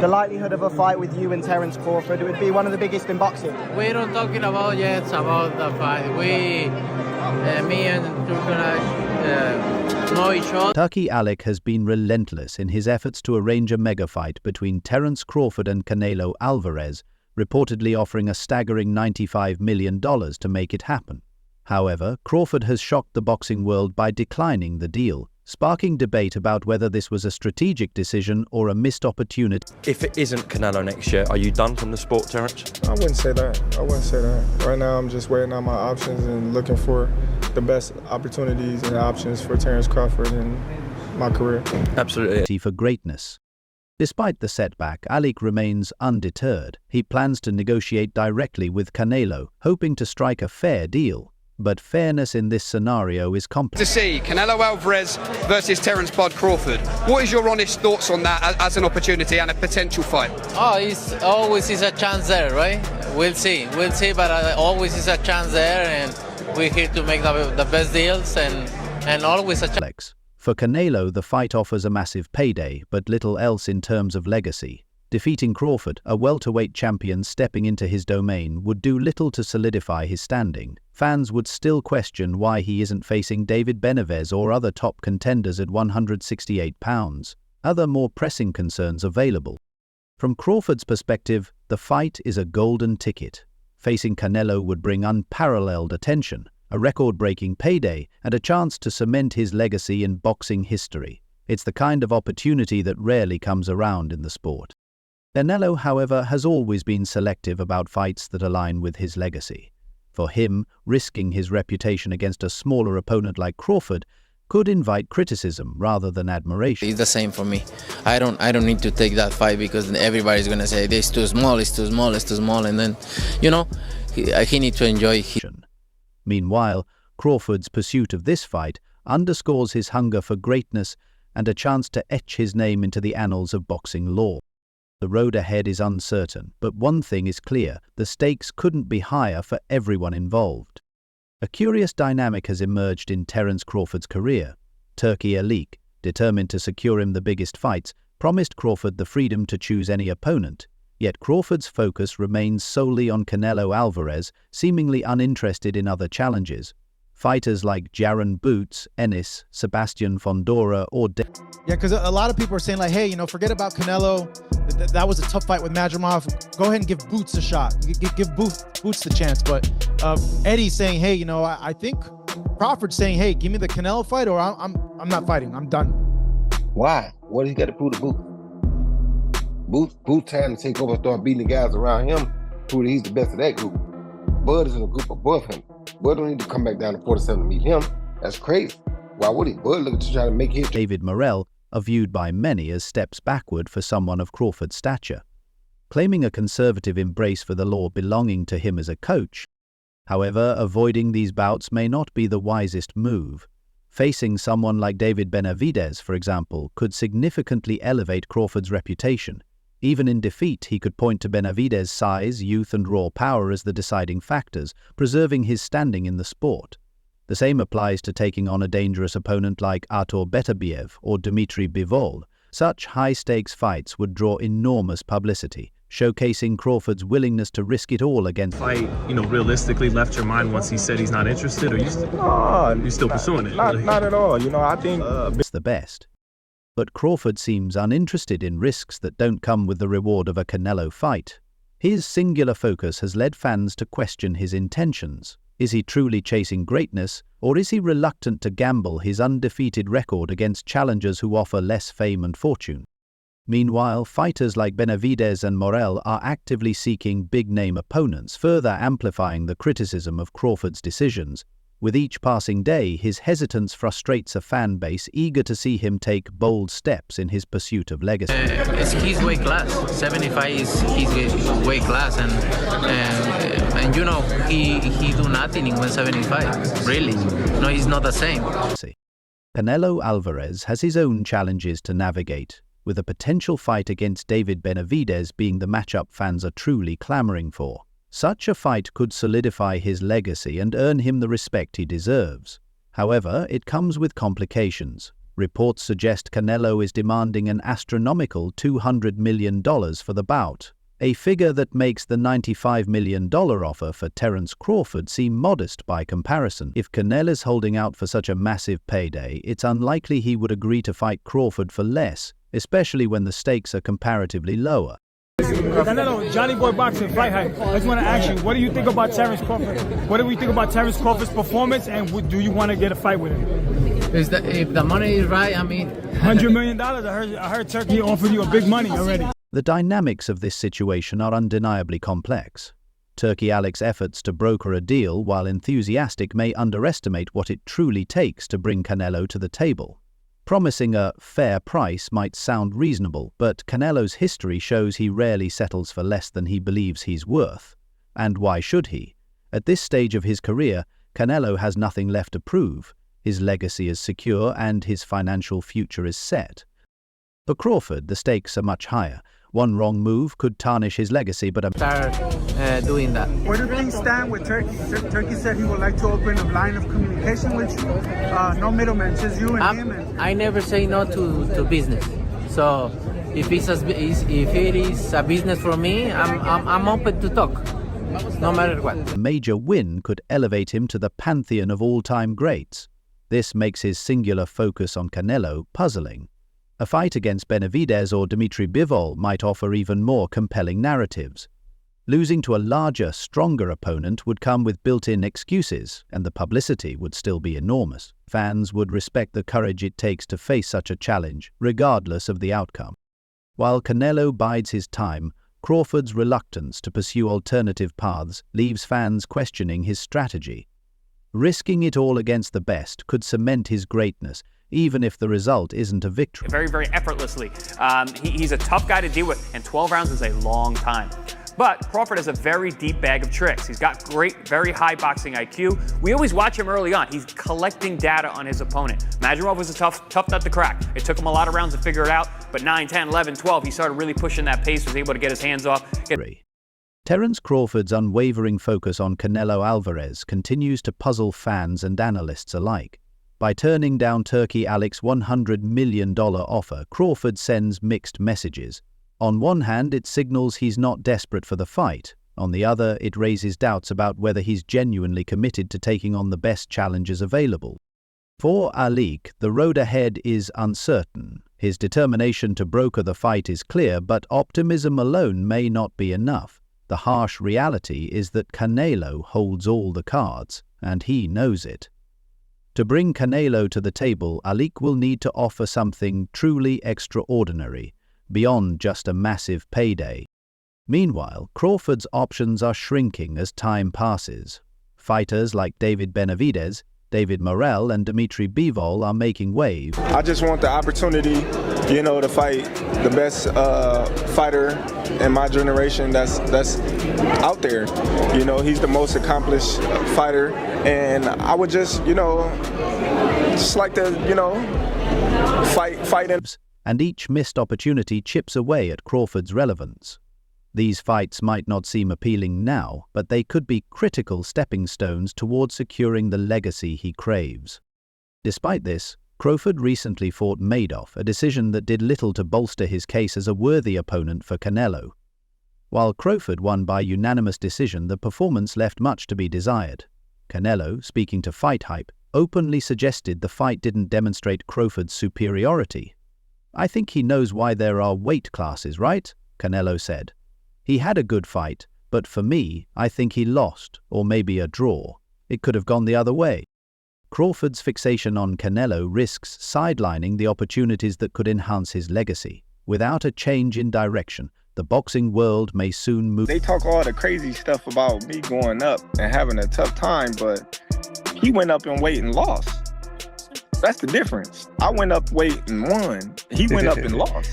The likelihood of a fight with you and Terence Crawford, it would be one of the biggest in boxing. We're not talking about yet about the fight. Me and Turki Alik know each other. Turki Alik has been relentless in his efforts to arrange a mega fight between Terence Crawford and Canelo Alvarez, reportedly offering a staggering $95 million to make it happen. However, Crawford has shocked the boxing world by declining the deal, sparking debate about whether this was a strategic decision or a missed opportunity. If it isn't Canelo next year, are you done from the sport, Terence? I wouldn't say that. Right now, I'm just weighing out my options and looking for the best opportunities and options for Terence Crawford in my career. Absolutely. For greatness. Despite the setback, Alik remains undeterred. He plans to negotiate directly with Canelo, hoping to strike a fair deal. But fairness in this scenario is complex. To see Canelo Alvarez versus Terence "Bud" Crawford. What is your honest thoughts on that as an opportunity and a potential fight? Oh, it's always is a chance there, right? We'll see, but always is a chance there, and we're here to make the best deals and always a chance. For Canelo, the fight offers a massive payday, but little else in terms of legacy. Defeating Crawford, a welterweight champion stepping into his domain, would do little to solidify his standing. Fans would still question why he isn't facing David Benavidez or other top contenders at 168 pounds. Other more pressing concerns available. From Crawford's perspective, the fight is a golden ticket. Facing Canelo would bring unparalleled attention, a record-breaking payday, and a chance to cement his legacy in boxing history. It's the kind of opportunity that rarely comes around in the sport. Canelo, however, has always been selective about fights that align with his legacy. For him, risking his reputation against a smaller opponent like Crawford could invite criticism rather than admiration. It's the same for me. I don't need to take that fight because everybody's gonna say this too small, it's too small, it's too small, and then, he needs to enjoy. Meanwhile, Crawford's pursuit of this fight underscores his hunger for greatness and a chance to etch his name into the annals of boxing lore. The road ahead is uncertain, but one thing is clear: the stakes couldn't be higher for everyone involved. A curious dynamic has emerged in Terence Crawford's career. Turki Alik, determined to secure him the biggest fights, promised Crawford the freedom to choose any opponent. Yet Crawford's focus remains solely on Canelo Alvarez, seemingly uninterested in other challenges. Fighters like Jaron Boots, Ennis, Sebastian Fondora, or Yeah, because a lot of people are saying like, hey, forget about Canelo. That was a tough fight with Madrimov. Go ahead and give Boots a shot. Give Boots the chance. But Eddie's saying, hey, I think Crawford's saying, hey, give me the Canelo fight, or I'm not fighting. I'm done. Why? What does he got to prove to Boots? Boots trying to take over and start beating the guys around him, prove that he's the best of that group. Bud is in a group above him. Bud don't need to come back down to 47 to meet him. That's crazy. Why would he? Bud looking to try to make his... David Morrell are viewed by many as steps backward for someone of Crawford's stature, claiming a conservative embrace for the law belonging to him as a coach. However, avoiding these bouts may not be the wisest move. Facing someone like David Benavidez, for example, could significantly elevate Crawford's reputation. Even in defeat, he could point to Benavidez's size, youth, and raw power as the deciding factors, preserving his standing in the sport. The same applies to taking on a dangerous opponent like Artur Beterbiev or Dmitry Bivol. Such high-stakes fights would draw enormous publicity, showcasing Crawford's willingness to risk it all against... Fight, realistically left your mind once he said he's not interested, or you still pursuing it? Not at all. I think... It's the best. But Crawford seems uninterested in risks that don't come with the reward of a Canelo fight. His singular focus has led fans to question his intentions. Is he truly chasing greatness, or is he reluctant to gamble his undefeated record against challengers who offer less fame and fortune? Meanwhile, fighters like Benavidez and Morrell are actively seeking big-name opponents, further amplifying the criticism of Crawford's decisions. With each passing day, his hesitance frustrates a fan base eager to see him take bold steps in his pursuit of legacy. It's his weight class. 75 is his weight class, and he do nothing in 175. Really, no, he's not the same. Canelo Alvarez has his own challenges to navigate, with a potential fight against David Benavidez being the matchup fans are truly clamoring for. Such a fight could solidify his legacy and earn him the respect he deserves. However, it comes with complications. Reports suggest Canelo is demanding an astronomical $200 million for the bout, a figure that makes the $95 million offer for Terence Crawford seem modest by comparison. If Canelo's holding out for such a massive payday, it's unlikely he would agree to fight Crawford for less, especially when the stakes are comparatively lower. Canelo, Johnny Boy Boxing, Fight Hype. I just want to ask you, what do you think about Terence Crawford? What do we think about Terence Crawford's performance, and do you want to get a fight with him? If the money is right, I mean... $100 million? I heard Turkey offered you a big money already. The dynamics of this situation are undeniably complex. Turki Alik's efforts to broker a deal, while enthusiastic, may underestimate what it truly takes to bring Canelo to the table. Promising a fair price might sound reasonable, but Canelo's history shows he rarely settles for less than he believes he's worth. And why should he? At this stage of his career, Canelo has nothing left to prove. His legacy is secure and his financial future is set. For Crawford, the stakes are much higher. One wrong move could tarnish his legacy, but Start doing that. Where do things stand with Turkey? Turkey said he would like to open a line of communication with you. No middleman, just you and him. I never say no to business. So if it is a business for me, I'm open to talk, no matter what. A major win could elevate him to the pantheon of all-time greats. This makes his singular focus on Canelo puzzling. A fight against Benavidez or Dmitry Bivol might offer even more compelling narratives. Losing to a larger, stronger opponent would come with built-in excuses, and the publicity would still be enormous. Fans would respect the courage it takes to face such a challenge, regardless of the outcome. While Canelo bides his time, Crawford's reluctance to pursue alternative paths leaves fans questioning his strategy. Risking it all against the best could cement his greatness, even if the result isn't a victory. Very, very effortlessly. He's a tough guy to deal with, and 12 rounds is a long time. But Crawford has a very deep bag of tricks. He's got great, very high boxing IQ. We always watch him early on. He's collecting data on his opponent. Madrimov was a tough nut to crack. It took him a lot of rounds to figure it out, but 9, 10, 11, 12, he started really pushing that pace, was able to get his hands off. Terence Crawford's unwavering focus on Canelo Alvarez continues to puzzle fans and analysts alike. By turning down Turki Alik's $100 million offer, Crawford sends mixed messages. On one hand, it signals he's not desperate for the fight. On the other, it raises doubts about whether he's genuinely committed to taking on the best challengers available. For Alik, the road ahead is uncertain. His determination to broker the fight is clear, but optimism alone may not be enough. The harsh reality is that Canelo holds all the cards, and he knows it. To bring Canelo to the table, Alik will need to offer something truly extraordinary, beyond just a massive payday. Meanwhile, Crawford's options are shrinking as time passes. Fighters like David Benavidez, David Morrell, and Dmitry Bivol are making waves. I just want the opportunity, to fight the best fighter in my generation that's out there. He's the most accomplished fighter, and I would just like to, fight him. And each missed opportunity chips away at Crawford's relevance. These fights might not seem appealing now, but they could be critical stepping stones towards securing the legacy he craves. Despite this, Crawford recently fought Madoff, a decision that did little to bolster his case as a worthy opponent for Canelo. While Crawford won by unanimous decision, the performance left much to be desired. Canelo, speaking to Fight Hype, openly suggested the fight didn't demonstrate Crawford's superiority. "I think he knows why there are weight classes, right?" Canelo said. "He had a good fight, but for me, I think he lost, or maybe a draw. It could have gone the other way." Crawford's fixation on Canelo risks sidelining the opportunities that could enhance his legacy. Without a change in direction, the boxing world may soon move. They talk all the crazy stuff about me going up and having a tough time, but he went up in weight and lost. That's the difference. I went up weight and won. He went up and lost.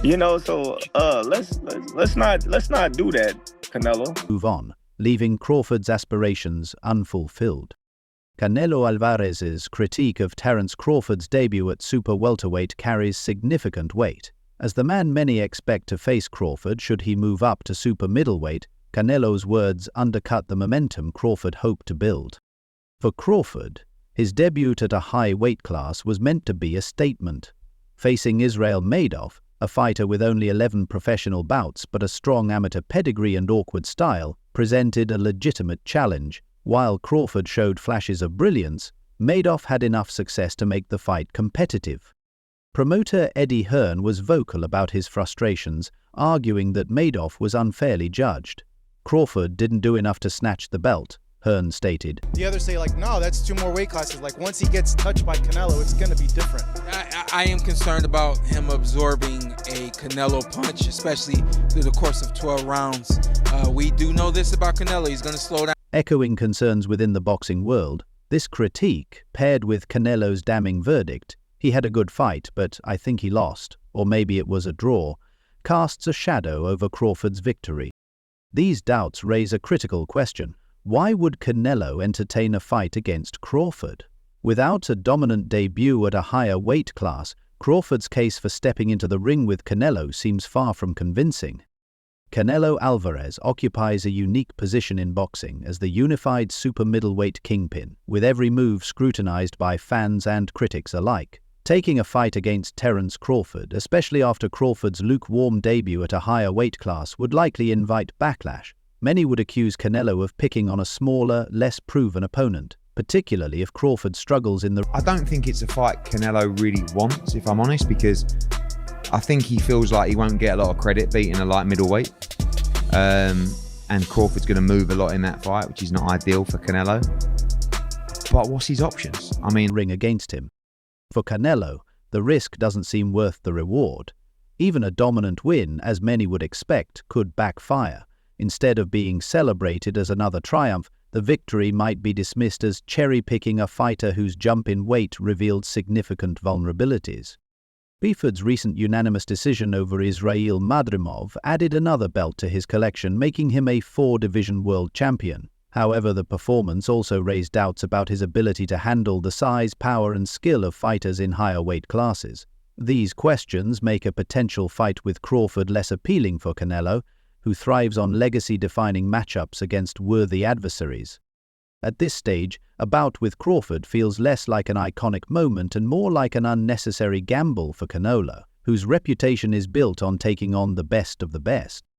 So let's not do that, Canelo. Move on, leaving Crawford's aspirations unfulfilled. Canelo Alvarez's critique of Terence Crawford's debut at super welterweight carries significant weight. As the man many expect to face Crawford should he move up to super middleweight, Canelo's words undercut the momentum Crawford hoped to build. For Crawford, His debut at a high weight class was meant to be a statement. Facing Israel Madoff, a fighter with only 11 professional bouts but a strong amateur pedigree and awkward style, presented a legitimate challenge. While Crawford showed flashes of brilliance, Madoff had enough success to make the fight competitive. Promoter Eddie Hearn was vocal about his frustrations, arguing that Madoff was unfairly judged. Crawford didn't do enough to snatch the belt, Hearn stated. The others say, like, no, that's 2 more weight classes. Like, once he gets touched by Canelo, it's going to be different. I am concerned about him absorbing a Canelo punch, especially through the course of 12 rounds. We do know this about Canelo. He's going to slow down. Echoing concerns within the boxing world, this critique, paired with Canelo's damning verdict, "He had a good fight, but I think he lost, or maybe it was a draw," casts a shadow over Crawford's victory. These doubts raise a critical question. Why would Canelo entertain a fight against Crawford? Without a dominant debut at a higher weight class, Crawford's case for stepping into the ring with Canelo seems far from convincing. Canelo Alvarez occupies a unique position in boxing as the unified super middleweight kingpin, with every move scrutinized by fans and critics alike. Taking a fight against Terence Crawford, especially after Crawford's lukewarm debut at a higher weight class, would likely invite backlash. Many would accuse Canelo of picking on a smaller, less proven opponent, particularly if Crawford struggles in the... I don't think it's a fight Canelo really wants, if I'm honest, because I think he feels like he won't get a lot of credit beating a light middleweight. And Crawford's going to move a lot in that fight, which is not ideal for Canelo. But what's his options? I mean, ring against him. For Canelo, the risk doesn't seem worth the reward. Even a dominant win, as many would expect, could backfire. Instead of being celebrated as another triumph, the victory might be dismissed as cherry-picking a fighter whose jump in weight revealed significant vulnerabilities. Biford's recent unanimous decision over Israel Madrimov added another belt to his collection, making him a 4-division world champion. However, the performance also raised doubts about his ability to handle the size, power, and skill of fighters in higher weight classes. These questions make a potential fight with Crawford less appealing for Canelo, who thrives on legacy-defining matchups against worthy adversaries. At this stage, a bout with Crawford feels less like an iconic moment and more like an unnecessary gamble for Canelo, whose reputation is built on taking on the best of the best.